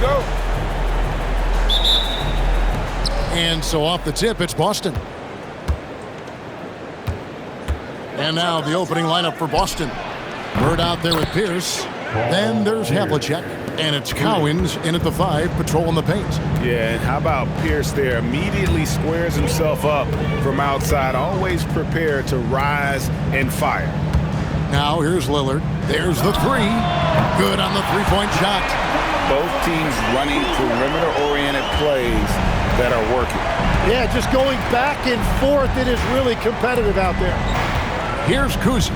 Go. And so off the tip, it's Boston. And now the opening lineup for Boston. Bird out there with Pierce. Then there's Havlicek. And it's Cowens in at the 5, patrolling the paint. Yeah, and how about Pierce there? Immediately squares himself up from outside, always prepared to rise and fire. Now here's Lillard. There's the 3. Good on the three-point shot. Both teams running perimeter-oriented plays that are working. Yeah, just going back and forth. It is really competitive out there. Here's Kuzi.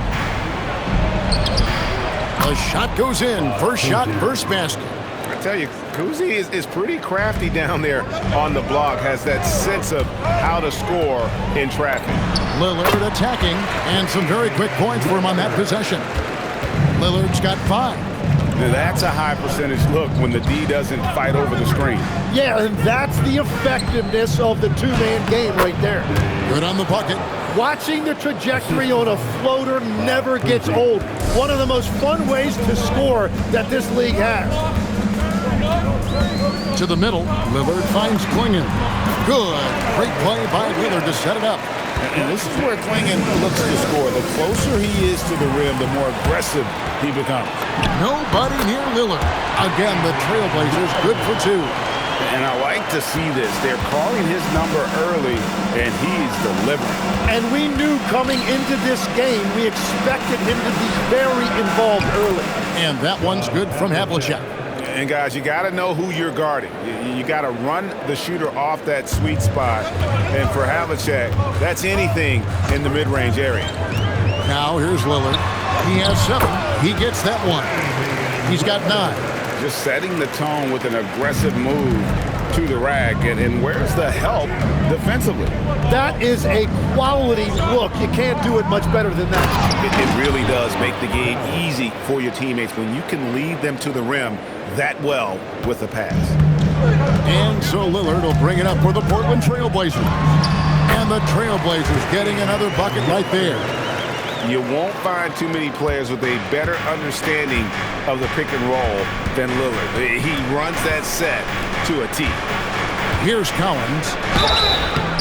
The shot goes in. First shot, first basket. I tell you, Kuzi is pretty crafty down there on the block. Has that sense of how to score in traffic. Lillard attacking, and some very quick points for him on that possession. Lillard's got 5. That's a high percentage look when the D doesn't fight over the screen. Yeah, and that's the effectiveness of the two-man game right there. Good on the bucket. Watching the trajectory on a floater never gets old. One of the most fun ways to score that this league has. To the middle, Lillard finds Klingon. Good. Great play by Lillard to set it up. And this is where Klingon looks to score. The closer he is to the rim, the more aggressive he becomes. Nobody near Lillard. Again, the Trailblazers good for 2. And I like to see this. They're calling his number early, and he's delivering. And we knew coming into this game, we expected him to be very involved early. And that one's good from Havlicek. And guys, you got to know who you're guarding. You got to run the shooter off that sweet spot. And for Havlicek, that's anything in the mid-range area. Now here's Lillard. He has 7. He gets that one. He's got 9. Just setting the tone with an aggressive move to the rack. And where's the help defensively? That is a quality look. You can't do it much better than that. It really does make the game easy for your teammates when you can lead them to the rim that well with a pass. And so Lillard will bring it up for the Portland Trailblazers. And the Trailblazers getting another bucket right there. You won't find too many players with a better understanding of the pick and roll than Lillard. He runs that set to a T. Here's Cowens.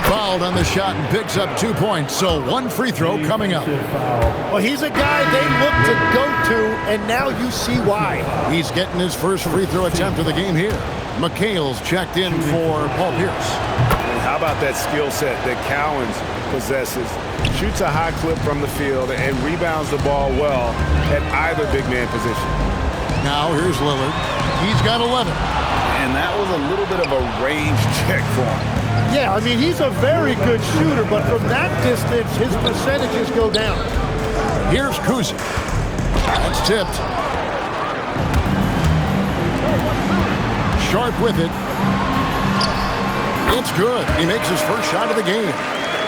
Fouled on the shot and picks up 2 points. So 1 free throw coming up. Well, he's a guy they look to go to, and now you see why. He's getting his first free throw attempt of the game here. McHale's checked in for Paul Pierce. And how about that skill set that Cowens possesses? Shoots a high clip from the field and rebounds the ball well at either big man position. Now here's Lillard. He's got 11. And that was a little bit of a range check for him. Yeah, I mean, he's a very good shooter, but from that distance, his percentages go down. Here's Kuzi. That's tipped. Sharp with it. It's good. He makes his first shot of the game.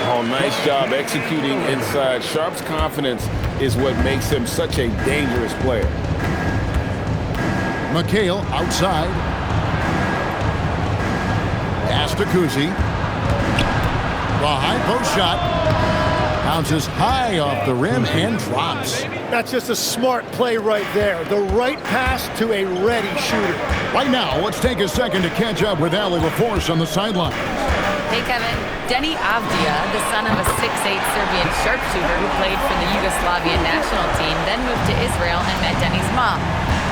Oh, nice job executing inside. Sharp's confidence is what makes him such a dangerous player. McHale outside. Pass to Kuzi. The high post shot bounces high off the rim and drops. That's just a smart play right there. The right pass to a ready shooter. Right now, let's take a second to catch up with Ali LaForce on the sideline. Hey, Kevin. Denny Avdia, the son of a 6'8 Serbian sharpshooter who played for the Yugoslavian national team, then moved to Israel and met Denny's mom.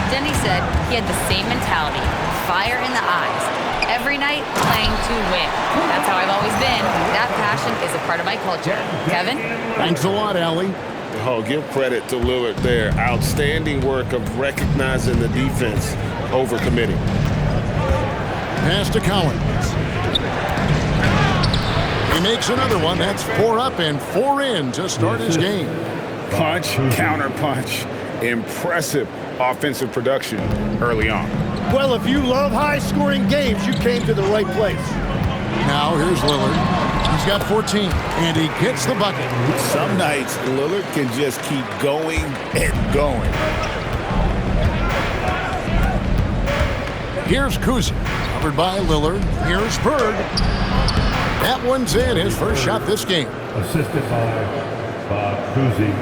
Denny said he had the same mentality, fire in the eyes. Every night, playing to win. That's how I've always been. That passion is a part of my culture. Kevin? Thanks a lot, Ali. Oh, give credit to Lillard there. Outstanding work of recognizing the defense over committing. Pass to Collins. He makes another one. That's 4 up and 4 in to start his game. Punch, counter punch. Impressive offensive production early on. Well, if you love high-scoring games, you came to the right place. Now here's Lillard. He's got 14, and he gets the bucket. Some nights, Lillard can just keep going and going. Here's Kuzi, covered by Lillard. Here's Bird. That one's in, his first shot this game. Assisted by Bob Kuzi.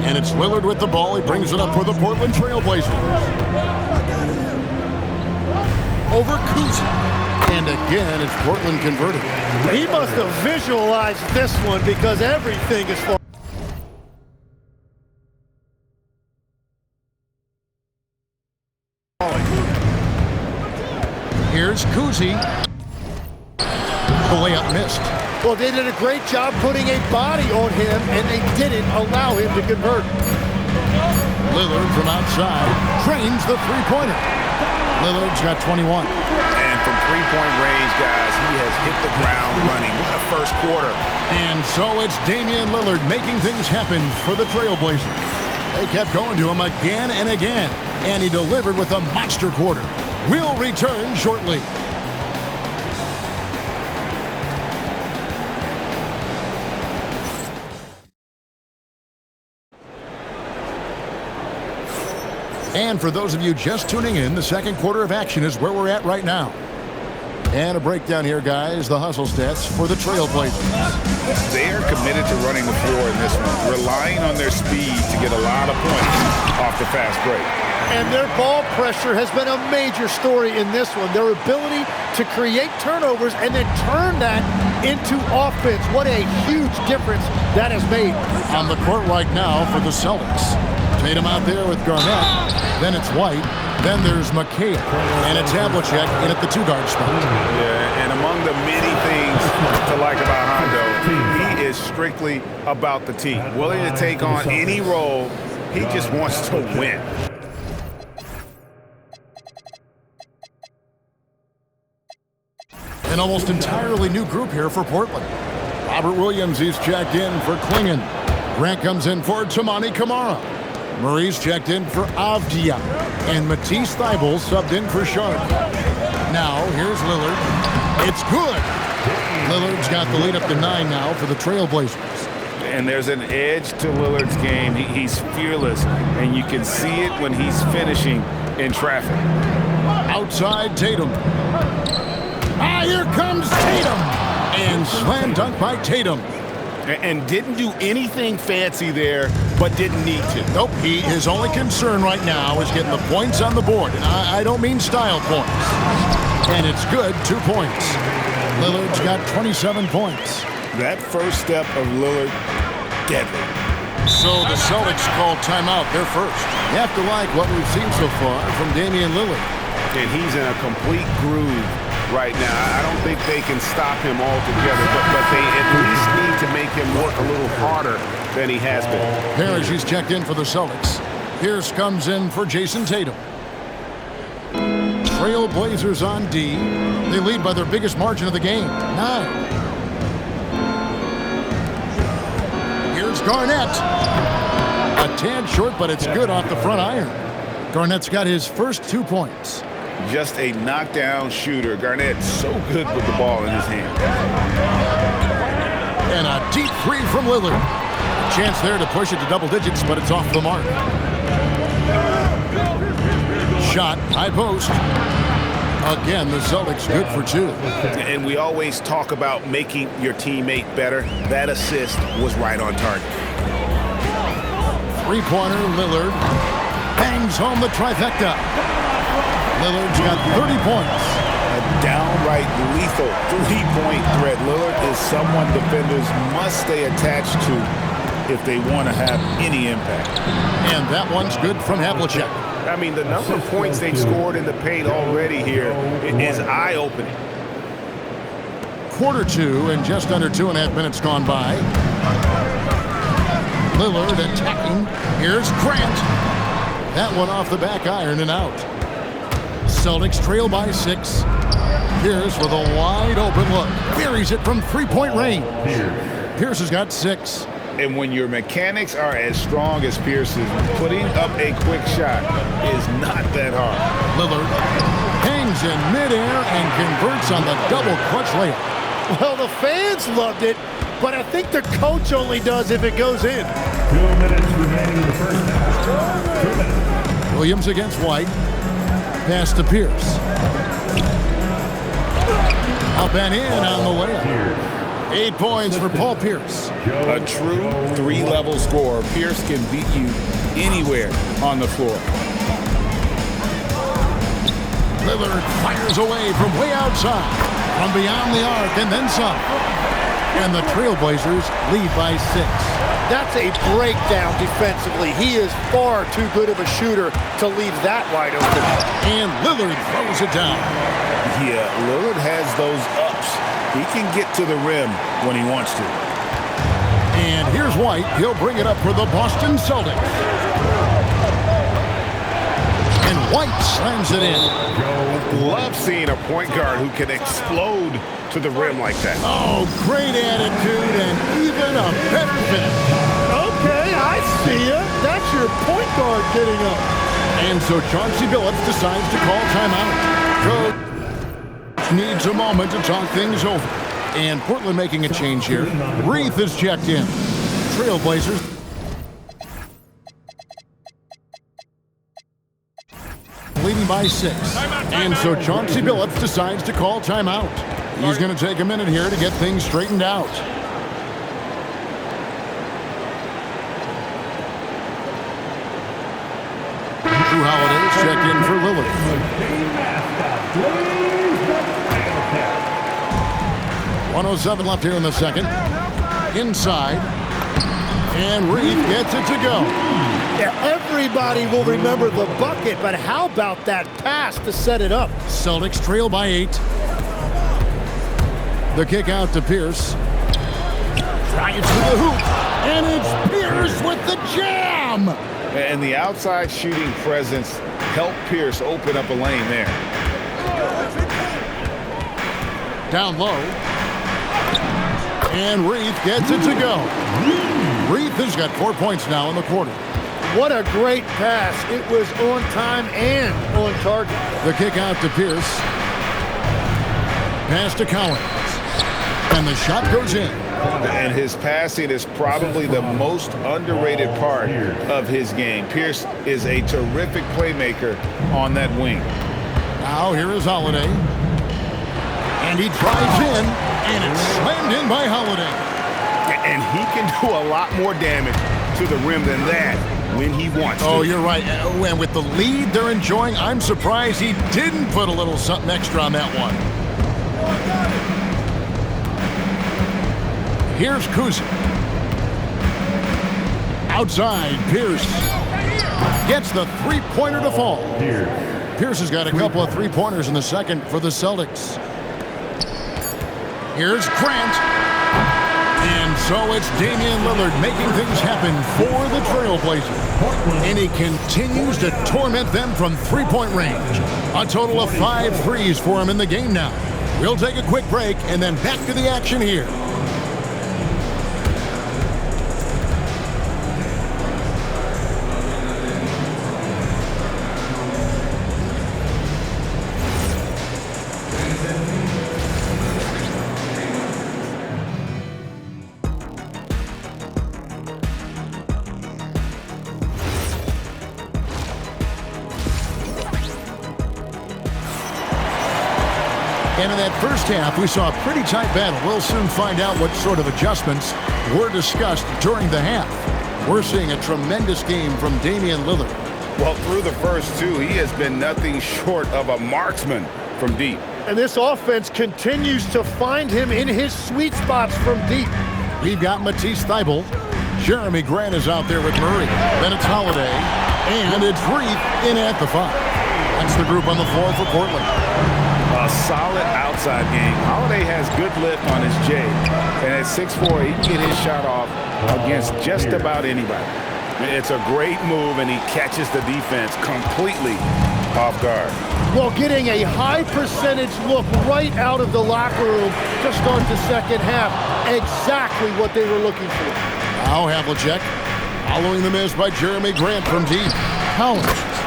And it's Lillard with the ball. He brings it up for the Portland Trailblazers. Over Kuzma. And again, it's Portland converted. He must have visualized this one because everything is falling. Here's Kuzi. The layup missed. Well, they did a great job putting a body on him, and they didn't allow him to convert. Lillard from outside drains the three-pointer. Lillard's got 21. And from three-point range, guys, he has hit the ground running. What a first quarter. And so it's Damian Lillard making things happen for the Trailblazers. They kept going to him again and again, and he delivered with a monster quarter. We'll return shortly. And for those of you just tuning in, the second quarter of action is where we're at right now. And a breakdown here, guys, the hustle stats for the Trailblazers. They are committed to running the floor in this one, relying on their speed to get a lot of points off the fast break. And their ball pressure has been a major story in this one. Their ability to create turnovers and then turn that into offense. What a huge difference that has made. On the court right now for the Celtics. Tatum out there with Garnett. Then it's White. Then there's McHale. And it's Havlicek in at the two-guard spot. Yeah, and among the many things to like about Hondo, he is strictly about the team. Willing to take on any role. He just wants to win. An almost entirely new group here for Portland. Robert Williams is checked in for Klingon. Grant comes in for Tamani Kamara. Murray's checked in for Avdia. And Matisse Thybulle subbed in for Sharp. Now, here's Lillard. It's good. Lillard's got the lead up to 9 now for the Trailblazers. And there's an edge to Lillard's game. He's fearless, and you can see it when he's finishing in traffic. Outside Tatum. Here comes Tatum. And slam dunk by Tatum. And didn't do anything fancy there, but didn't need to. Nope, his only concern right now is getting the points on the board. And I don't mean style points. And it's good, 2 points. Lillard's got 27 points. That first step of Lillard, deadly. So the Celtics call timeout. They're first. You have to like what we've seen so far from Damian Lillard. And he's in a complete groove right now. I don't think they can stop him altogether, but they at least need to make him work a little harder than he has been. Parrish, he's checked in for the Celtics. Pierce comes in for Jason Tatum. Trailblazers on D. They lead by their biggest margin of the game, 9. Here's Garnett. A tad short, but it's good off the front iron. Garnett's got his first 2 points. Just a knockdown shooter. Garnett so good with the ball in his hand. And a deep three from Lillard. A chance there to push it to double digits, but it's off the mark. Shot, high post. Again, the Celtics good for 2. And we always talk about making your teammate better. That assist was right on target. Three-pointer, Lillard bangs home the trifecta. Lillard's got 30 points. A downright lethal three-point threat. Lillard is someone defenders must stay attached to if they want to have any impact. And that one's good from Havlicek. I mean, the number of points they've scored in the paint already here is eye-opening. Quarter 2 and just under 2.5 minutes gone by. Lillard attacking. Here's Grant. That one off the back iron and out. Celtics trail by 6. Pierce with a wide open look. Buries it from three-point range. Pierce has got 6. And when your mechanics are as strong as Pierce's, putting up a quick shot is not that hard. Lillard hangs in midair and converts on the double clutch layup. Well, the fans loved it, but I think the coach only does if it goes in. 2 minutes remaining in the first half. Williams against White. Pass to Pierce. Up and in on the layup. 8 points for Paul Pierce. A true three-level scorer. Pierce can beat you anywhere on the floor. Lillard fires away from way outside, from beyond the arc, and then some. And the Trailblazers lead by 6. That's a breakdown defensively. He is far too good of a shooter to leave that wide open. And Lillard throws it down. Yeah, Lillard has those ups. He can get to the rim when he wants to. And here's White. He'll bring it up for the Boston Celtics. And White slams it in. Love seeing a point guard who can explode to the rim like that. Oh, great attitude and even a better finish. Okay, I see ya. That's your point guard getting up. And so Chauncey Billups decides to call timeout. Coach needs a moment to talk things over. And Portland making a change here. Reith is checked in. Trailblazers leading by 6. And so Chauncey Billups decides to call timeout. He's going to take a minute here to get things straightened out. Drew Holiday is checked in for Lillard. 1:07 left here in the second. Inside. And Reith gets it to go. Yeah, everybody will remember the bucket, but how about that pass to set it up? Celtics trail by 8. The kick out to Pierce. Trying to the hoop. And it's Pierce with the jam! And the outside shooting presence helped Pierce open up a lane there. Down low. And Reith gets it to go. Reith has got 4 points now in the quarter. What a great pass. It was on time and on target. The kick out to Pierce. Pass to Collins. And the shot goes in. And his passing is probably the most underrated part of his game. Pierce is a terrific playmaker on that wing. Now here is Holiday. And he drives in, and it's slammed in by Holiday. And he can do a lot more damage to the rim than that when he wants to. Oh, you're right. And with the lead they're enjoying, I'm surprised he didn't put a little something extra on that one. Here's Kuzic. Outside, Pierce gets the three-pointer to fall. Pierce has got a couple of three-pointers in the second for the Celtics. Here's Grant. And so it's Damian Lillard making things happen for the Trailblazers. And he continues to torment them from three-point range. A total of 5 threes for him in the game now. We'll take a quick break and then back to the action here. And in that first half, we saw a pretty tight battle. We'll soon find out what sort of adjustments were discussed during the half. We're seeing a tremendous game from Damian Lillard. Well, through the first two, he has been nothing short of a marksman from deep. And this offense continues to find him in his sweet spots from deep. We've got Matisse Thybulle. Jeremy Grant is out there with Murray. Then it's Holiday. And it's Reith in at the 5. That's the group on the floor for Portland. A solid outside game. Holiday has good lift on his J. And at 6'4", he can get his shot off against just about anybody. It's a great move, and he catches the defense completely off guard. Well, getting a high percentage look right out of the locker room to start the second half. Exactly what they were looking for. Now Havlicek following the miss by Jeremy Grant from deep. Collins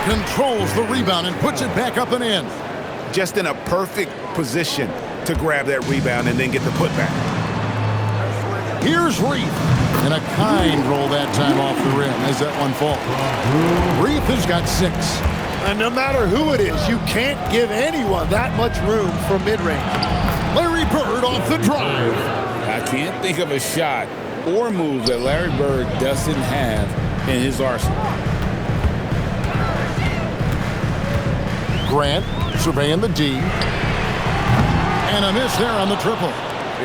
controls the rebound and puts it back up and in. Just in a perfect position to grab that rebound and then get the putback. Here's Reith. And a kind roll that time off the rim as that one falls. Reith has got 6. And no matter who it is, you can't give anyone that much room for mid-range. Larry Bird off the drive. can't think of a shot or move that Larry Bird doesn't have in his arsenal. Grant surveying the D. And a miss there on the triple.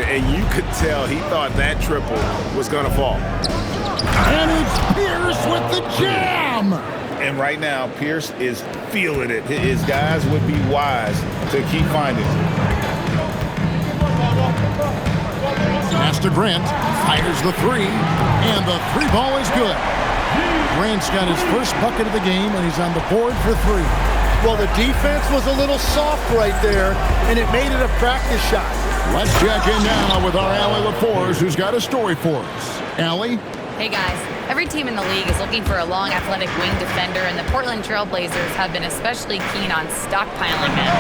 And you could tell he thought that triple was going to fall. And it's Pierce with the jam. And right now, Pierce is feeling it. His guys would be wise to keep finding it. Pass to Grant. Fires the three. And the three ball is good. Grant's got his first bucket of the game, and he's on the board for three. Well, the defense was a little soft right there, and it made it a practice shot. Let's check in now with our Allie LaForce, who's got a story for us. Allie? Hey guys, every team in the league is looking for a long athletic wing defender, and the Portland Trailblazers have been especially keen on stockpiling them.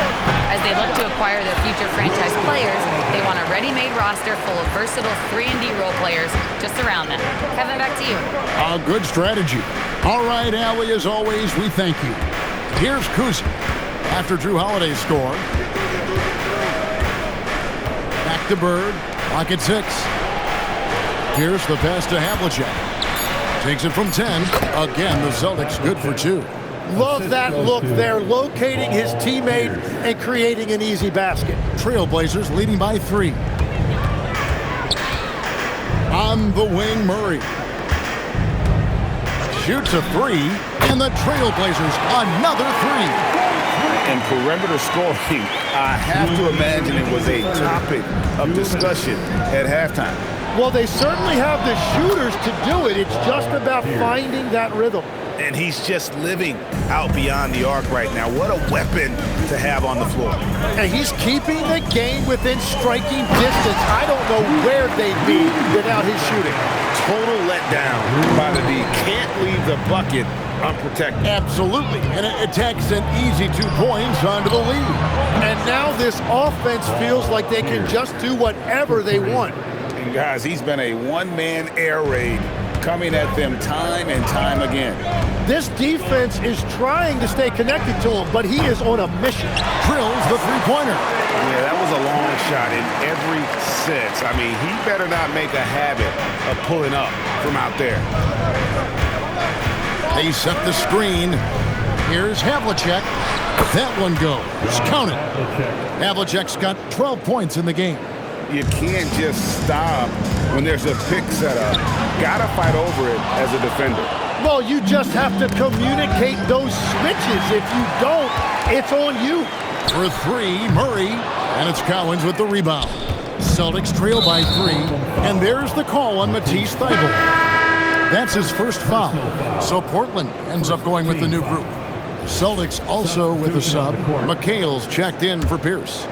As they look to acquire their future franchise players, they want a ready-made roster full of versatile 3-and-D role players to surround them. Kevin, back to you. A good strategy. All right, Allie, as always, we thank you. Here's Kuzi after Drew Holiday scored. Back to Bird. Clock at 6. Here's the pass to Havlicek. Takes it from 10. Again, the Celtics good for 2. Love that look there, locating his teammate and creating an easy basket. Trailblazers leading by 3. On the wing, Murray. Shoots a 3, and the Trailblazers another 3. And perimeter scoring, I have to imagine it was a topic of discussion at halftime. Well, they certainly have the shooters to do it. It's just about finding that rhythm. And he's just living out beyond the arc right now. What a weapon to have on the floor. And he's keeping the game within striking distance. I don't know where they'd be without his shooting. Total letdown by the D. Can't leave the bucket unprotected. Absolutely. And it takes an easy 2 points onto the lead. And now this offense feels like they can just do whatever they want. And guys, he's been a one-man air raid coming at them time and time again. This defense is trying to stay connected to him, but he is on a mission. Drills the three-pointer. Yeah, that was a long shot in every sense. I mean, he better not make a habit of pulling up from out there. They set the screen. Here's Havlicek. That one goes. Count it. Havlicek's got 12 points in the game. You can't just stop when there's a pick set up. Gotta fight over it as a defender. Well, you just have to communicate those switches. If you don't, it's on you. For 3, Murray. And it's Cowens with the rebound. Celtics trail by 3. And there's the call on Matisse Thybulle. That's his first foul. So Portland ends up going with the new group. Celtics also with a sub. McHale's checked in for Pierce.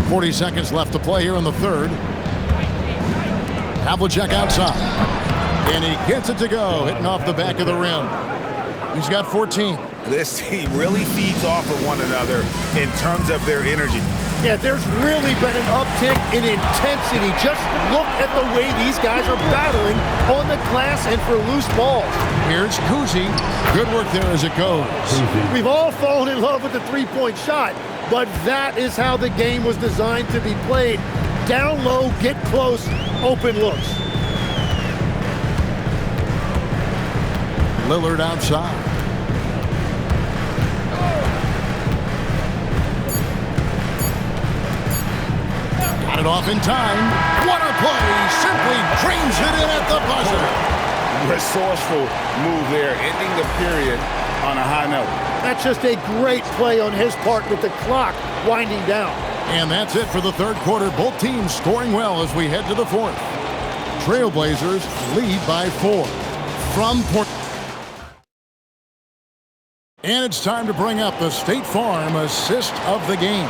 40 seconds left to play here in the third. Havlicek outside. And he gets it to go, hitting off the back of the rim. He's got 14. This team really feeds off of one another in terms of their energy. Yeah, there's really been an uptick in intensity. Just look at the way these guys are battling on the glass and for loose balls. Here's Kuzi. Good work there as it goes. We've all fallen in love with the three-point shot, but that is how the game was designed to be played. Down low, get close, open looks. Lillard outside. Got it off in time. What a play! Simply drains it in at the buzzer. Resourceful move there, ending the period on a high note. That's just a great play on his part with the clock winding down. And that's it for the third quarter. Both teams scoring well as we head to the fourth. Trailblazers lead by 4 from Portland. And it's time to bring up the State Farm assist of the game.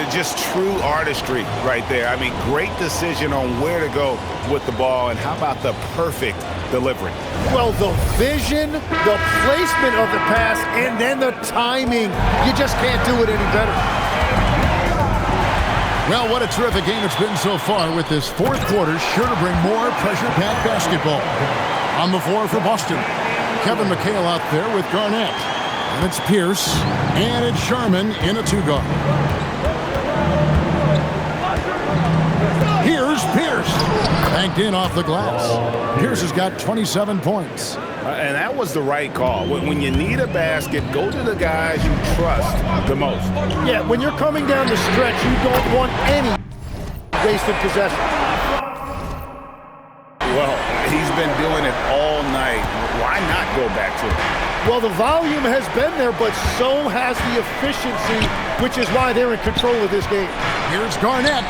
Just true artistry right there. I mean, great decision on where to go with the ball, and how about the perfect delivery? Well, the vision, the placement of the pass, and then the timing. You just can't do it any better. Well, what a terrific game it's been so far, with this fourth quarter sure to bring more pressure-packed basketball. On the floor for Boston, Kevin McHale out there with Garnett. And it's Pierce, and it's Sharman in a 2-guard. Pierce. Banked in off the glass. Pierce has got 27 points. And that was the right call. When you need a basket, go to the guys you trust the most. Yeah, when you're coming down the stretch, you don't want any wasted possession. Well, he's been doing it all night. Why not go back to it? Well, the volume has been there, but so has the efficiency, which is why they're in control of this game. Here's Garnett.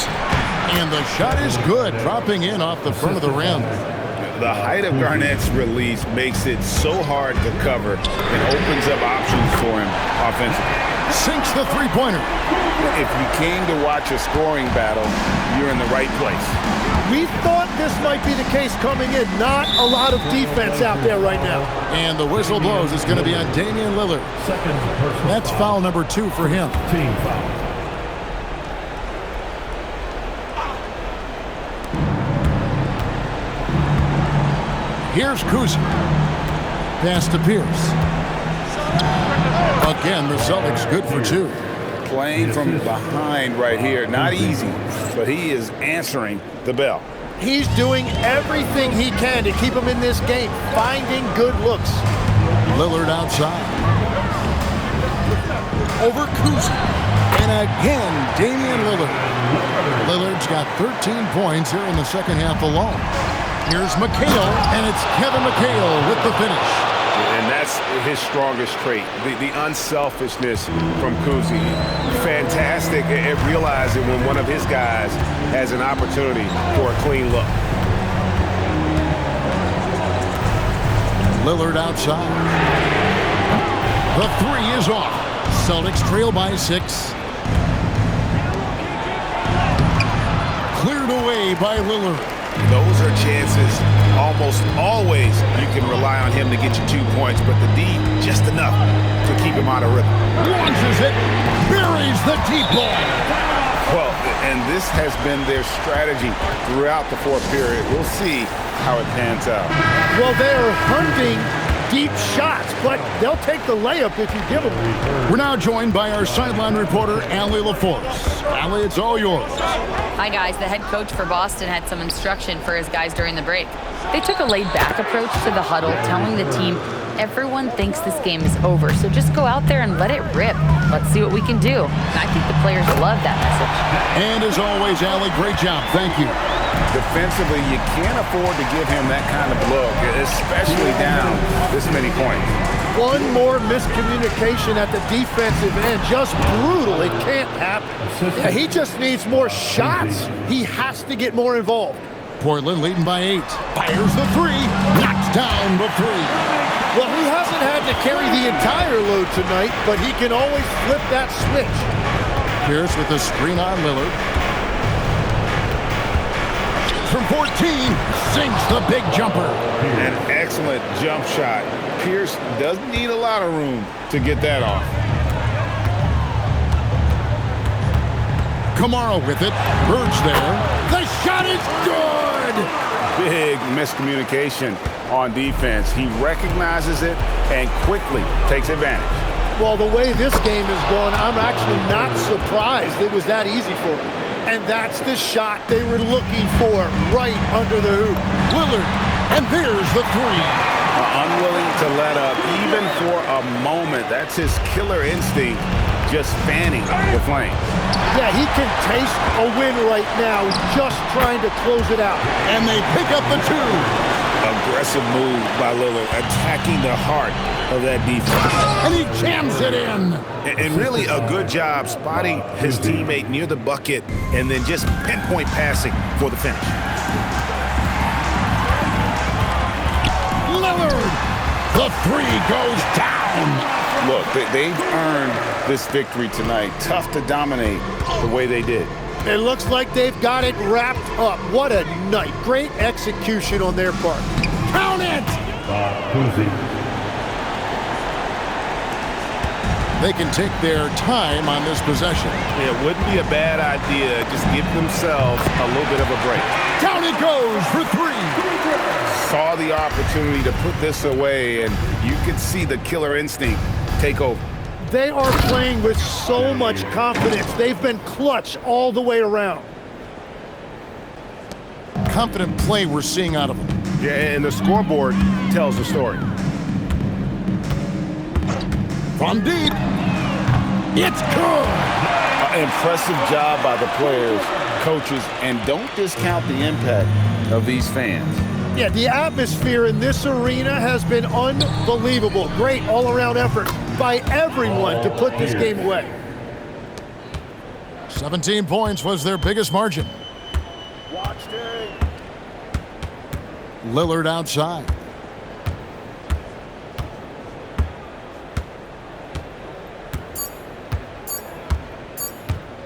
And the shot is good, dropping in off the front of the rim. The height of Garnett's release makes it so hard to cover and opens up options for him offensively. Sinks the three-pointer. If you came to watch a scoring battle, you're in the right place. We thought this might be the case coming in. Not a lot of defense out there right now. And the whistle blows. It's going to be on Damian Lillard. That's foul number 2 for him. Team foul. Here's Kuzi. Pass to Pierce. Again, the Celtics good for 2. Playing from behind right here. Not easy, but he is answering the bell. He's doing everything he can to keep him in this game, finding good looks. Lillard outside. Over Kuzi. And again, Damian Lillard. Lillard's got 13 points here in the second half alone. Here's McHale, and it's Kevin McHale with the finish. And that's his strongest trait, the unselfishness from Kuzi. Fantastic at realizing when one of his guys has an opportunity for a clean look. Lillard outside. The 3 is off. Celtics trail by 6. Cleared away by Lillard. Those are chances almost always you can rely on him to get you 2 points, but the D just enough to keep him out of rhythm. Launches it, buries the deep ball. Well, and this has been their strategy throughout the fourth period. We'll see how it pans out. Well, they are hunting deep shots, but they'll take the layup if you give them. We're now joined by our sideline reporter, Allie LaForce. Allie, it's all yours. Hi, guys. The head coach for Boston had some instruction for his guys during the break. They took a laid-back approach to the huddle, telling the team, everyone thinks this game is over, so just go out there and let it rip. Let's see what we can do. And I think the players love that message. And as always, Allie, great job. Thank you. Defensively, you can't afford to give him that kind of look, especially down this many points. One more miscommunication at the defensive end. Just brutal. It can't happen. Yeah, he just needs more shots. He has to get more involved. Portland leading by 8. Fires the 3. Knocks down the 3. Well, he hasn't had to carry the entire load tonight, but he can always flip that switch. Pierce with the screen on Lillard. From 14, sinks the big jumper. An excellent jump shot. Pierce doesn't need a lot of room to get that off. Kamara with it. Bird's there. The shot is good! Big miscommunication on defense. He recognizes it and quickly takes advantage. Well, the way this game is going, I'm actually not surprised it was that easy for him. And that's the shot they were looking for, right under the hoop. Lillard, and there's the 3. Unwilling to let up, even for a moment. That's his killer instinct, just fanning the flame. Yeah, he can taste a win right now, just trying to close it out. And they pick up the 2. Aggressive move by Lillard, attacking the heart of that defense. And he jams it in. And really a good job spotting his teammate near the bucket and then just pinpoint passing for the finish. Lillard, the 3 goes down. Look, they've earned this victory tonight. Tough to dominate the way they did. It looks like they've got it wrapped up. What a night. Great execution on their part. Count it! Kuzi. They can take their time on this possession. It wouldn't be a bad idea. Just give themselves a little bit of a break. Down it goes for 3. Saw the opportunity to put this away, and you could see the killer instinct take over. They are playing with so much confidence. They've been clutch all the way around. confident play we're seeing out of him. Yeah, and the scoreboard tells the story. From deep. It's good. Impressive job by the players, coaches, and don't discount the impact of these fans. Yeah, the atmosphere in this arena has been unbelievable. Great all-around effort by everyone to put this game away. 17 points was their biggest margin. Lillard outside.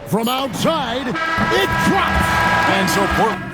From outside, it drops. And so Portland